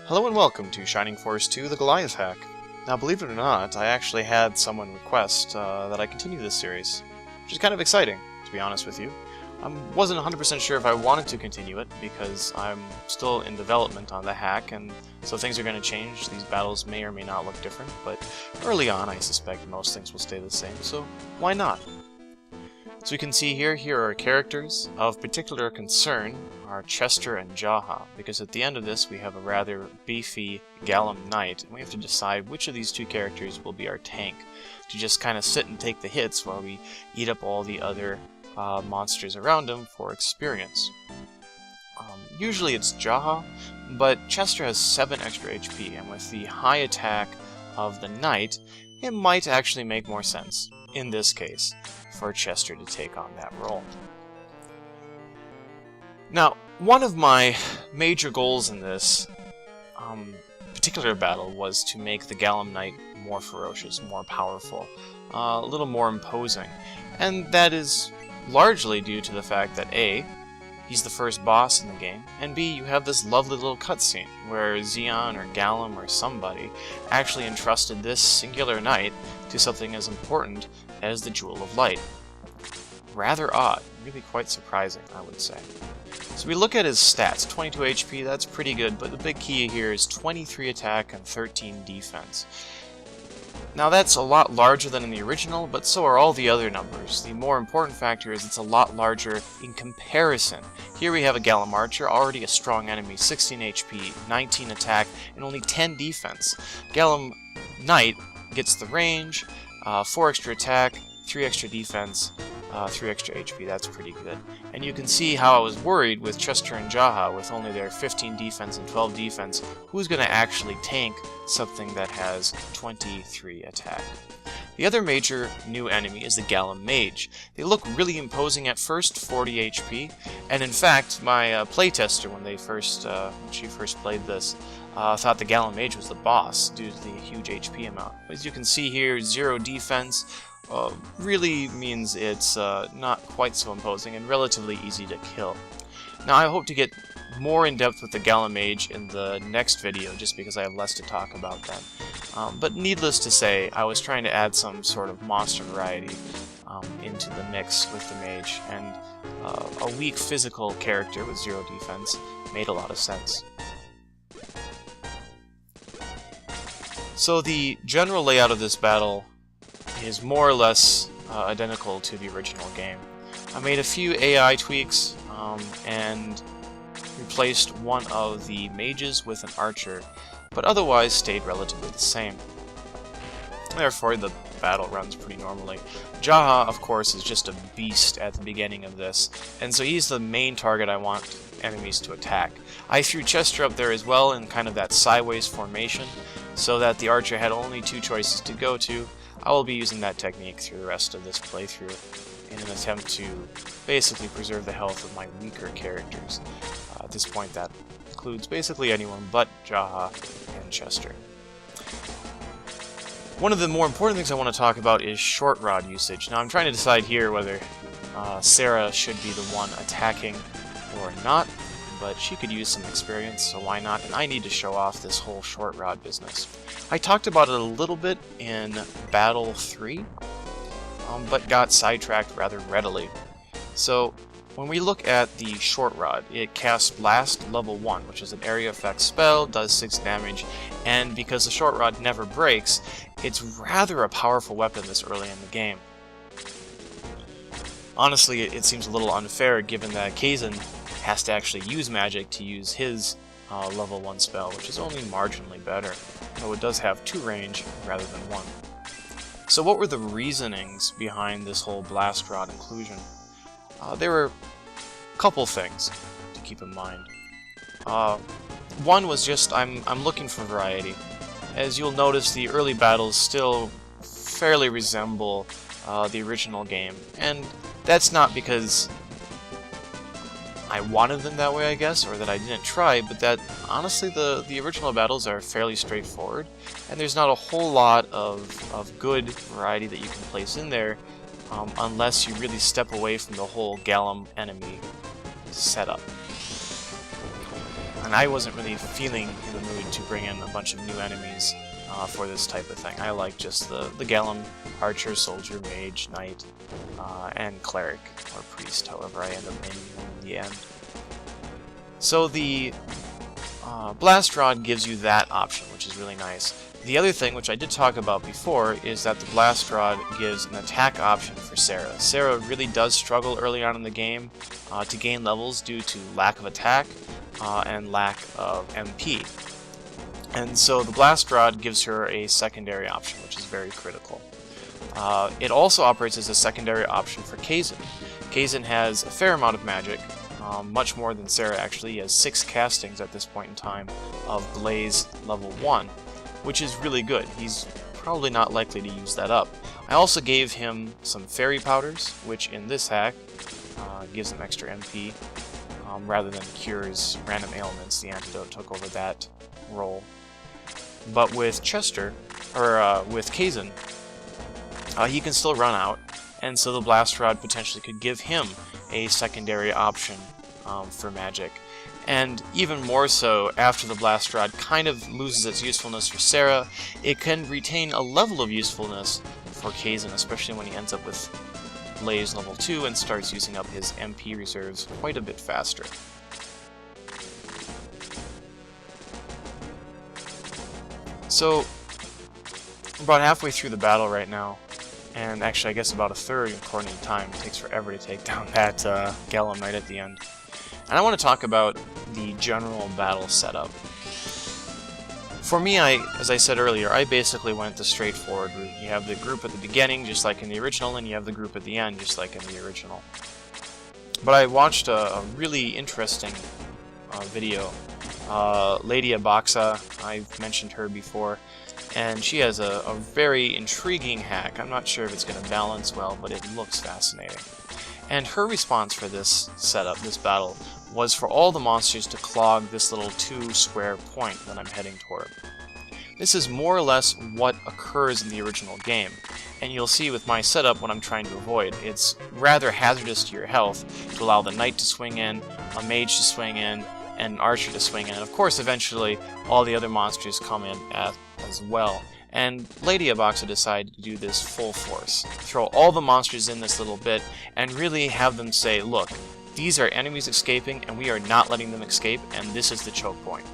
Hello and welcome to Shining Force 2, the Goliath hack. Now, believe it or not, I actually had someone request that I continue this series, which is kind of exciting, to be honest with you. I wasn't 100% sure if I wanted to continue it, because I'm still in development on the hack, and so things are going to change. These battles may or may not look different, but early on I suspect most things will stay the same, so why not? So you can see here are characters. Of particular concern are Chester and Jaha, because at the end of this we have a rather beefy Galam Knight, and we have to decide which of these two characters will be our tank, to just kind of sit and take the hits while we eat up all the other monsters around him for experience. Usually it's Jaha, but Chester has 7 extra HP, and with the high attack of the Knight, it might actually make more sense, in this case, for Chester to take on that role. Now, one of my major goals in this particular battle was to make the Galam Knight more ferocious, more powerful, a little more imposing, and that is largely due to the fact that A, he's the first boss in the game, and B, you have this lovely little cutscene where Xeon or Galam or somebody actually entrusted this singular knight to something as important as the Jewel of Light. Rather odd, really quite surprising, I would say. So we look at his stats, 22 HP, that's pretty good, but the big key here is 23 attack and 13 defense. Now that's a lot larger than in the original, but so are all the other numbers. The more important factor is it's a lot larger in comparison. Here we have a Galam Archer, already a strong enemy, 16 HP, 19 attack, and only 10 defense. Galam Knight gets the range, 4 extra attack, 3 extra defense, 3 extra HP, that's pretty good. And you can see how I was worried with Chester and Jaha, with only their 15 defense and 12 defense, who's going to actually tank something that has 23 attack. The other major new enemy is the Galam Mage. They look really imposing at first, 40 HP, and in fact, my playtester, when she first played this, thought the Galam Mage was the boss due to the huge HP amount. As you can see here, 0 defense, really means it's not quite so imposing and relatively easy to kill. Now I hope to get more in depth with the Galam Mage in the next video, just because I have less to talk about then. But needless to say, I was trying to add some sort of monster variety into the mix with the mage, and a weak physical character with 0 defense made a lot of sense. So the general layout of this battle is more or less identical to the original game. I made a few AI tweaks and replaced one of the mages with an archer, but otherwise stayed relatively the same. Therefore, the battle runs pretty normally. Jaha, of course, is just a beast at the beginning of this, and so he's the main target I want enemies to attack. I threw Chester up there as well in kind of that sideways formation, so that the archer had only 2 choices to go to. I will be using that technique through the rest of this playthrough in an attempt to basically preserve the health of my weaker characters. At this point that includes basically anyone but Jaha and Chester. One of the more important things I want to talk about is short rod usage. Now I'm trying to decide here whether Sarah should be the one attacking or not, but she could use some experience, so why not? And I need to show off this whole short rod business. I talked about it a little bit in Battle 3, but got sidetracked rather readily. So when we look at the short rod, it casts Blast level 1, which is an area effect spell, does 6 damage, and because the short rod never breaks, it's rather a powerful weapon this early in the game. Honestly, it seems a little unfair given that Kazin has to actually use magic to use his level 1 spell, which is only marginally better, though it does have 2 range rather than 1. So what were the reasonings behind this whole Blast Rod inclusion? There were a couple things to keep in mind. One was just I'm looking for variety. As you'll notice, the early battles still fairly resemble the original game, and that's not because I wanted them that way, I guess, or that I didn't try, but that honestly the original battles are fairly straightforward, and there's not a whole lot of good variety that you can place in there unless you really step away from the whole Galam enemy setup. and I wasn't really feeling in the mood to bring in a bunch of new enemies for this type of thing. I like just the Galam, Archer, Soldier, Mage, Knight, and Cleric, or Priest, however I end up naming them in the end. So the Blast Rod gives you that option, which is really nice. The other thing, which I did talk about before, is that the Blast Rod gives an attack option for Sarah. Sarah really does struggle early on in the game to gain levels due to lack of attack and lack of MP. And so the Blast Rod gives her a secondary option, which is very critical. It also operates as a secondary option for Kazin. Kazin has a fair amount of magic, much more than Sarah actually. He has 6 castings at this point in time of Blaze level 1, which is really good. He's probably not likely to use that up. I also gave him some fairy powders, which in this hack gives him extra MP, rather than cures random ailments. The antidote took over that role. But with Chester, or with Kazin, he can still run out, and so the Blast Rod potentially could give him a secondary option for magic. And even more so, after the Blast Rod kind of loses its usefulness for Sarah, it can retain a level of usefulness for Kazin, especially when he ends up with Blaze level 2 and starts using up his MP reserves quite a bit faster. So, about halfway through the battle right now, and actually I guess about a third according to time. It takes forever to take down that Galam Knight at the end. And I want to talk about the general battle setup. For me, as I said earlier, I basically went the straightforward route. You have the group at the beginning, just like in the original, and you have the group at the end, just like in the original. But I watched a really interesting video. Lady Abaxa, I've mentioned her before, and she has a very intriguing hack. I'm not sure if it's going to balance well, but it looks fascinating. And her response for this setup, this battle, was for all the monsters to clog this little 2-square point that I'm heading toward. This is more or less what occurs in the original game, and you'll see with my setup what I'm trying to avoid. It's rather hazardous to your health to allow the Knight to swing in, a Mage to swing in, and an Archer to swing in, and of course eventually all the other monsters come in as well. And Lady Abaxa decided to do this full force. Throw all the monsters in this little bit, and really have them say, look, these are enemies escaping, and we are not letting them escape, and this is the choke point.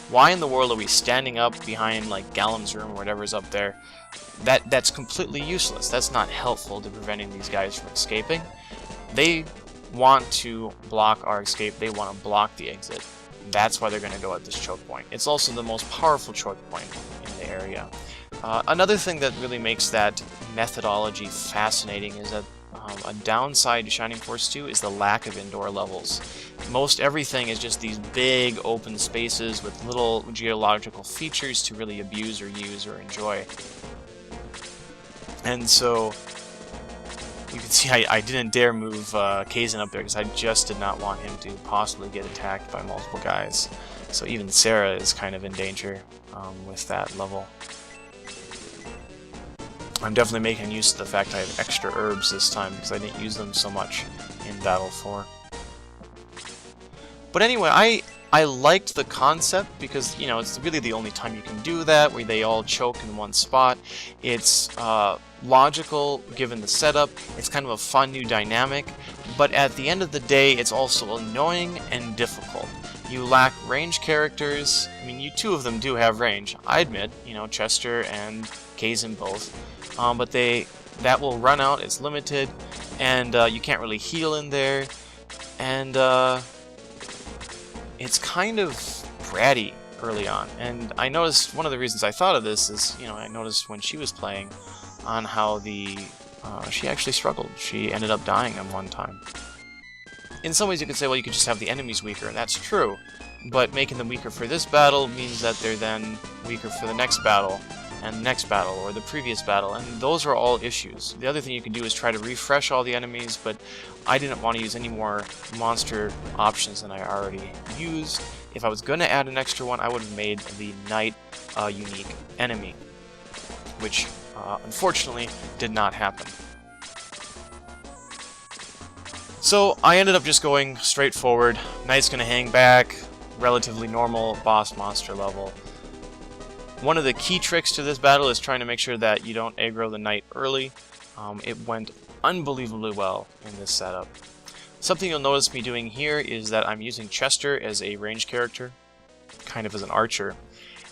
Why in the world are we standing up behind, like, Galam's room or whatever's up there? That's completely useless. That's not helpful to preventing these guys from escaping. They want to block our escape. They want to block the exit. That's why they're going to go at this choke point. It's also the most powerful choke point in the area. Another thing that really makes that methodology fascinating is that a downside to Shining Force 2 is the lack of indoor levels. Most everything is just these big open spaces with little geological features to really abuse or use or enjoy. And so you can see I didn't dare move Kazin up there because I just did not want him to possibly get attacked by multiple guys. So even Sarah is kind of in danger with that level. I'm definitely making use of the fact I have extra herbs this time because I didn't use them so much in Battle 4. But anyway, I liked the concept because, you know, it's really the only time you can do that, where they all choke in one spot. It's logical given the setup. It's kind of a fun new dynamic, but at the end of the day, it's also annoying and difficult. You lack range characters. I mean, you two of them do have range. I admit, you know, Chester and Kazin both. But that will run out, it's limited, and you can't really heal in there, and it's kind of bratty early on. And I noticed, one of the reasons I thought of this is, you know, I noticed when she was playing on how she actually struggled. She ended up dying at one time. In some ways you could say, well, you could just have the enemies weaker, and that's true, but making them weaker for this battle means that they're then weaker for the next battle, and the next battle, or the previous battle, and those are all issues. The other thing you can do is try to refresh all the enemies, but I didn't want to use any more monster options than I already used. If I was going to add an extra one, I would have made the Knight a unique enemy, which unfortunately did not happen. So I ended up just going straight forward. Knight's going to hang back, relatively normal boss monster level. One of the key tricks to this battle is trying to make sure that you don't aggro the knight early. It went unbelievably well in this setup. Something you'll notice me doing here is that I'm using Chester as a range character, kind of as an archer.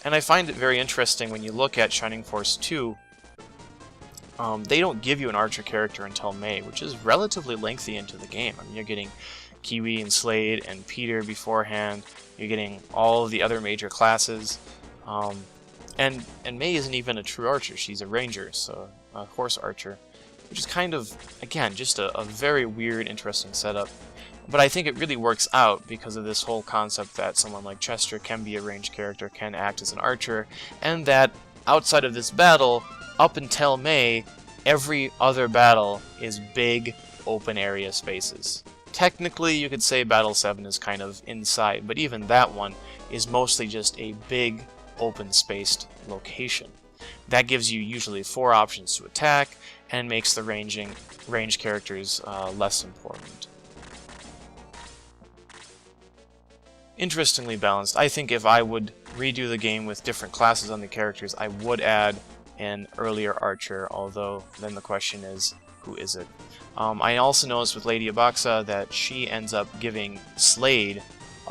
And I find it very interesting when you look at Shining Force 2, they don't give you an archer character until May, which is relatively lengthy into the game. I mean, you're getting Kiwi and Slade and Peter beforehand, you're getting all of the other major classes, and May isn't even a true archer, she's a ranger, so a horse archer, which is kind of, again, just a very weird, interesting setup. But I think it really works out because of this whole concept that someone like Chester can be a ranged character, can act as an archer, and that outside of this battle, up until May, every other battle is big, open area spaces. Technically, you could say Battle 7 is kind of inside, but even that one is mostly just a big, open-spaced location. That gives you usually 4 options to attack, and makes the range characters less important. Interestingly balanced. I think if I would redo the game with different classes on the characters, I would add an earlier archer, although then the question is, who is it? I also noticed with Lady Abaxa that she ends up giving Slade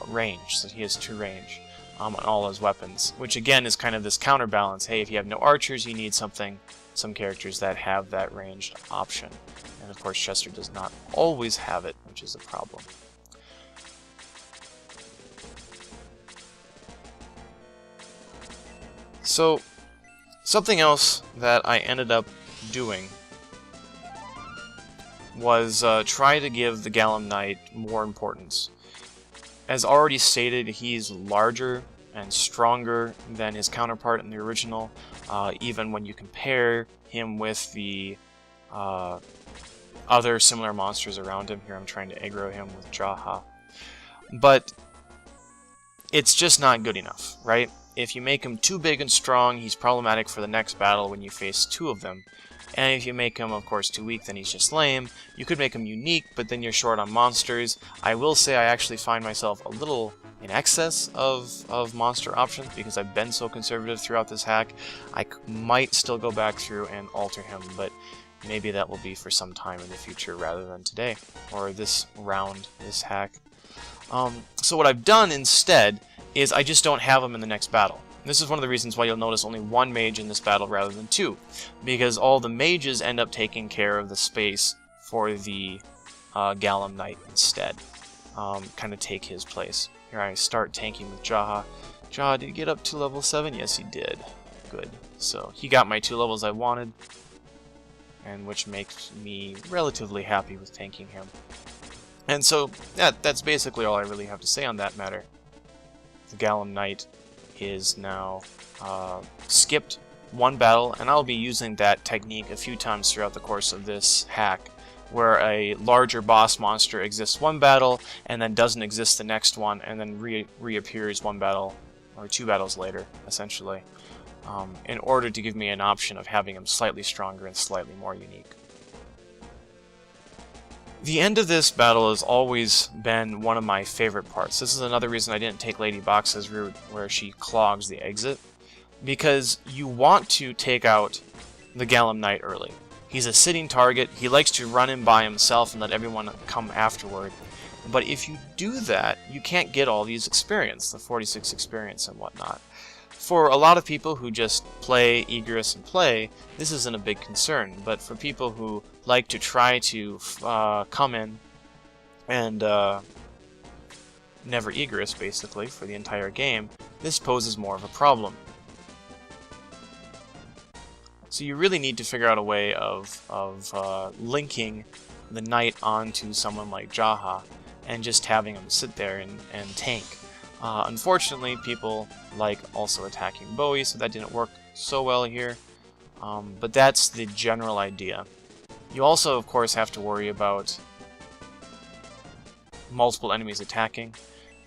range, so he has 2 range on all his weapons, which again is kind of this counterbalance. Hey, if you have no archers, you need some characters that have that ranged option. And of course Chester does not always have it, which is a problem. So, something else that I ended up doing was try to give the Galam Knight more importance. As already stated, he's larger and stronger than his counterpart in the original, even when you compare him with the other similar monsters around him. Here I'm trying to aggro him with Jaha. But it's just not good enough, right? If you make him too big and strong, he's problematic for the next battle when you face 2 of them. And if you make him, of course, too weak, then he's just lame. You could make him unique, but then you're short on monsters. I will say I actually find myself a little in excess of monster options because I've been so conservative throughout this hack. I might still go back through and alter him, but maybe that will be for some time in the future rather than today, or this round, this hack. So what I've done instead is I just don't have him in the next battle. This is one of the reasons why you'll notice only 1 mage in this battle rather than 2, because all the mages end up taking care of the space for the Galam Knight instead. Kind of take his place. Here I start tanking with Jaha. Jaha, did he get up to level 7? Yes, he did. Good. So he got my 2 levels I wanted, and which makes me relatively happy with tanking him. And so that's basically all I really have to say on that matter. The Galam Knight is now skipped 1 battle, and I'll be using that technique a few times throughout the course of this hack, where a larger boss monster exists 1 battle, and then doesn't exist the next one, and then reappears 1 battle, or 2 battles later, essentially, in order to give me an option of having him slightly stronger and slightly more unique. The end of this battle has always been one of my favorite parts. This is another reason I didn't take Lady Box's route, where she clogs the exit, because you want to take out the Galam Knight early. He's a sitting target, he likes to run in by himself and let everyone come afterward. But if you do that, you can't get all these experience, the 46 experience and whatnot. For a lot of people who just play Egress and play, this isn't a big concern, but for people who like to try to come in and never Egress, basically, for the entire game, this poses more of a problem. So you really need to figure out a way of linking the knight onto someone like Jaha, and just having him sit there and tank. Unfortunately, people like also attacking Bowie, so that didn't work so well here. But that's the general idea. You also, of course, have to worry about multiple enemies attacking.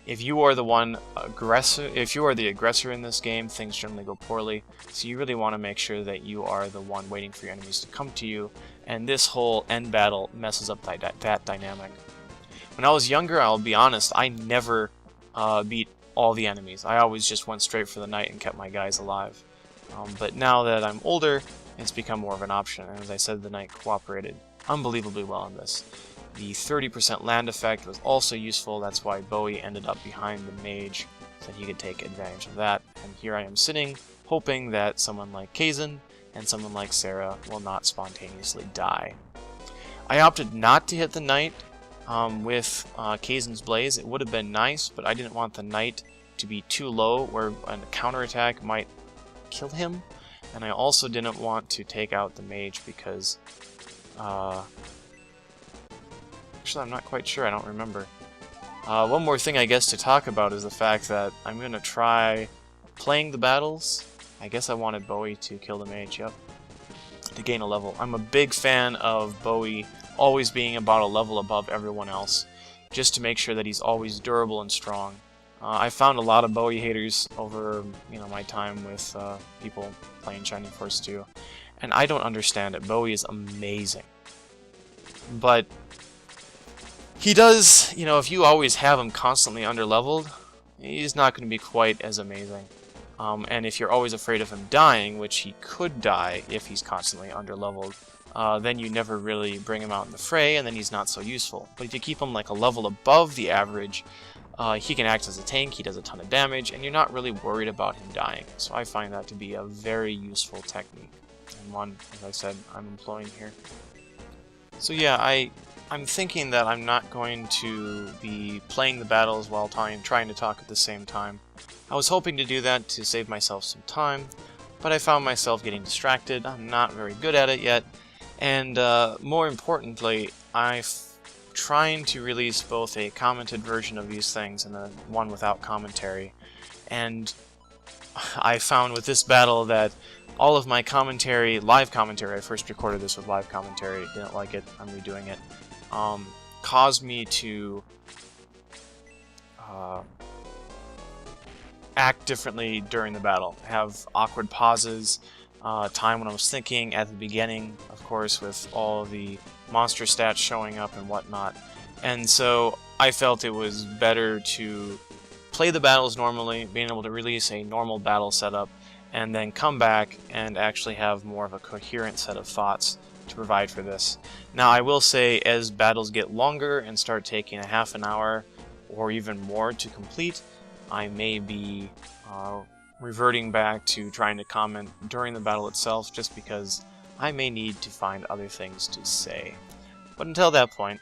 If you are the aggressor in this game, things generally go poorly. So you really want to make sure that you are the one waiting for your enemies to come to you, and this whole end battle messes up that dynamic. When I was younger, I'll be honest, I never beat all the enemies. I always just went straight for the knight and kept my guys alive. But now that I'm older, it's become more of an option, and as I said, the knight cooperated unbelievably well in this. The 30% land effect was also useful. That's why Bowie ended up behind the mage, so that he could take advantage of that. And here I am sitting, hoping that someone like Kazin and someone like Sarah will not spontaneously die. I opted not to hit the knight with Kazin's Blaze. It would have been nice, but I didn't want the knight to be too low where a counterattack might kill him. And I also didn't want to take out the mage because... actually, I'm not quite sure. I don't remember. One more thing, I guess, to talk about is the fact that I'm going to try playing the battles. I guess I wanted Bowie to kill the mage, yep, to gain a level. I'm a big fan of Bowie always being about a level above everyone else, just to make sure that he's always durable and strong. I found a lot of Bowie haters over my time with people playing Shining Force 2, and I don't understand it. Bowie is amazing. But he does, if you always have him constantly underleveled, he's not going to be quite as amazing. And if you're always afraid of him dying, which he could die if he's constantly underleveled, then you never really bring him out in the fray, and then he's not so useful. But if you keep him like a level above the average, he can act as a tank, he does a ton of damage, and you're not really worried about him dying. So I find that to be a very useful technique, and one, as I said, I'm employing here. So yeah, I'm thinking that I'm not going to be playing the battles while trying to talk at the same time. I was hoping to do that to save myself some time, but I found myself getting distracted. I'm not very good at it yet, and more importantly, I'm trying to release both a commented version of these things and one without commentary. And I found with this battle that all of my commentary, live commentary, I first recorded this with live commentary, didn't like it, I'm redoing it, caused me to act differently during the battle. Have awkward pauses, time when I was thinking at the beginning, of course, with all the monster stats showing up and whatnot. And so I felt it was better to play the battles normally, being able to release a normal battle setup, and then come back and actually have more of a coherent set of thoughts to provide for this. Now, I will say, as battles get longer and start taking a half an hour or even more to complete, I may be reverting back to trying to comment during the battle itself, just because I may need to find other things to say. But until that point,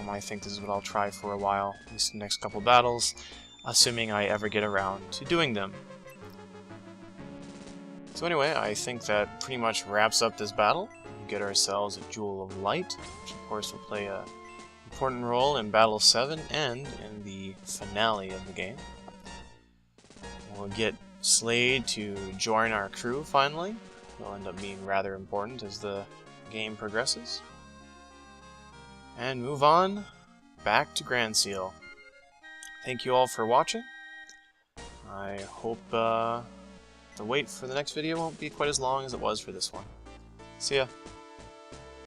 I think this is what I'll try for a while, at least the next couple battles, assuming I ever get around to doing them. So anyway, I think that pretty much wraps up this battle. We get ourselves a Jewel of Light, which of course will play an important role in Battle 7 and in the finale of the game. We'll get Slade to join our crew finally. He'll end up being rather important as the game progresses. And move on back to Grand Seal. Thank you all for watching. I hope the wait for the next video won't be quite as long as it was for this one. See ya.